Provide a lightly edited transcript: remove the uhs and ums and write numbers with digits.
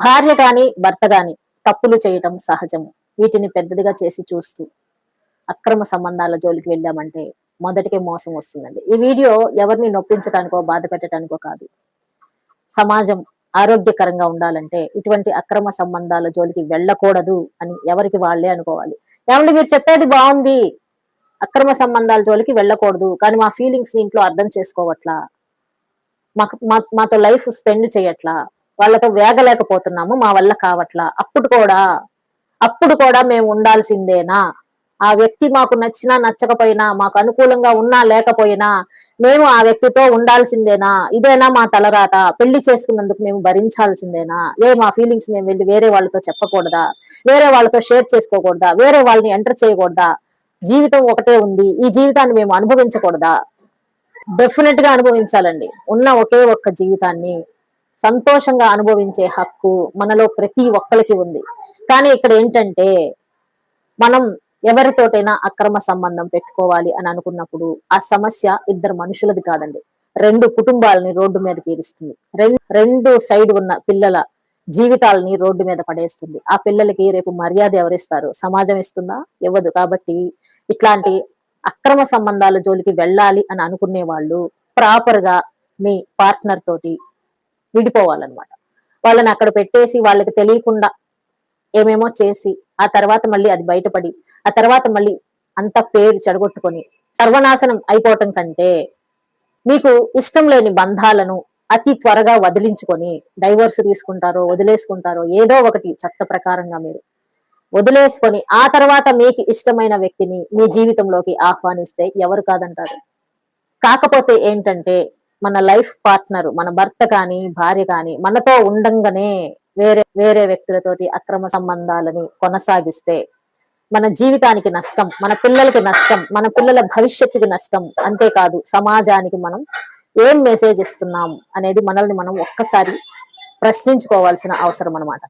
భార్య గాని భర్త గాని తప్పులు చేయటం సహజము. వీటిని పెద్దదిగా చేసి చూస్తూ అక్రమ సంబంధాల జోలికి వెళ్ళామంటే మొదటికే మోసం వస్తుందండి. ఈ వీడియో ఎవరిని నొప్పించడానికో బాధ పెట్టడానికో కాదు. సమాజం ఆరోగ్యకరంగా ఉండాలంటే ఇటువంటి అక్రమ సంబంధాల జోలికి వెళ్ళకూడదు అని ఎవరికి వాళ్ళే అనుకోవాలి. ఏమండి మీరు చెప్పేది బాగుంది, అక్రమ సంబంధాల జోలికి వెళ్ళకూడదు, కానీ మా ఫీలింగ్స్ ఇంట్లో అర్థం చేసుకోవట్లా, మాతో లైఫ్ స్పెండ్ చేయట్లా, వాళ్ళతో వేగలేకపోతున్నాము, మా వల్ల కావట్లా, అప్పుడు కూడా మేము ఉండాల్సిందేనా? ఆ వ్యక్తి మాకు నచ్చినా నచ్చకపోయినా, మాకు అనుకూలంగా ఉన్నా లేకపోయినా మేము ఆ వ్యక్తితో ఉండాల్సిందేనా? ఇదేనా మా తలరాత? పెళ్లి చేసుకున్నందుకు మేము భరించాల్సిందేనా? మా ఫీలింగ్స్ మేము వెళ్ళి వేరే వాళ్ళతో చెప్పకూడదా? వేరే వాళ్ళతో షేర్ చేసుకోకూడదా? వేరే వాళ్ళని ఎంటర్ చేయకూడదా? జీవితం ఒకటే ఉంది, ఈ జీవితాన్ని మేము అనుభవించకూడదా? డెఫినెట్ గా అనుభవించాలండి. ఉన్న ఒకే ఒక్క జీవితాన్ని సంతోషంగా అనుభవించే హక్కు మనలో ప్రతి ఒక్కరికి ఉంది. కానీ ఇక్కడ ఏంటంటే, మనం ఎవరితోటైనా అక్రమ సంబంధం పెట్టుకోవాలి అని అనుకున్నప్పుడు ఆ సమస్య ఇద్దరు మనుషులది కాదండి, రెండు కుటుంబాలని రోడ్డు మీద తీరుస్తుంది. రెండు సైడ్ ఉన్న పిల్లల జీవితాలని రోడ్డు మీద పడేస్తుంది. ఆ పిల్లలకి రేపు మర్యాద ఎవరిస్తారు? సమాజం ఇస్తుందా? ఇవ్వదు. కాబట్టి ఇట్లాంటి అక్రమ సంబంధాల జోలికి వెళ్ళాలి అని అనుకునే వాళ్ళు ప్రాపర్ గా మీ పార్ట్నర్ తోటి విడిపోవాలన్నమాట. వాళ్ళని అక్కడ పెట్టేసి వాళ్ళకి తెలియకుండా ఏమేమో చేసి ఆ తర్వాత మళ్ళీ అది బయటపడి ఆ తర్వాత మళ్ళీ అంత పేరు చెడగొట్టుకొని సర్వనాశనం అయిపోవటం కంటే, మీకు ఇష్టం లేని బంధాలను అతి త్వరగా వదిలించుకొని డైవర్స్ తీసుకుంటారో వదిలేసుకుంటారో ఏదో ఒకటి చట్ట ప్రకారంగా మీరు వదిలేసుకొని ఆ తర్వాత మీకు ఇష్టమైన వ్యక్తిని మీ జీవితంలోకి ఆహ్వానిస్తే ఎవరు కాదంటారు? కాకపోతే ఏంటంటే, మన లైఫ్ పార్ట్నర్, మన భర్త కానీ భార్య కానీ మనతో ఉండంగానే వేరే వేరే వ్యక్తులతోటి అక్రమ సంబంధాలని కొనసాగిస్తే మన జీవితానికి నష్టం, మన పిల్లలకి నష్టం, మన పిల్లల భవిష్యత్తుకి నష్టం. అంతేకాదు సమాజానికి మనం ఏం మెసేజ్ ఇస్తున్నాం అనేది మనల్ని మనం ఒక్కసారి ప్రశ్నించుకోవాల్సిన అవసరం అన్నమాట.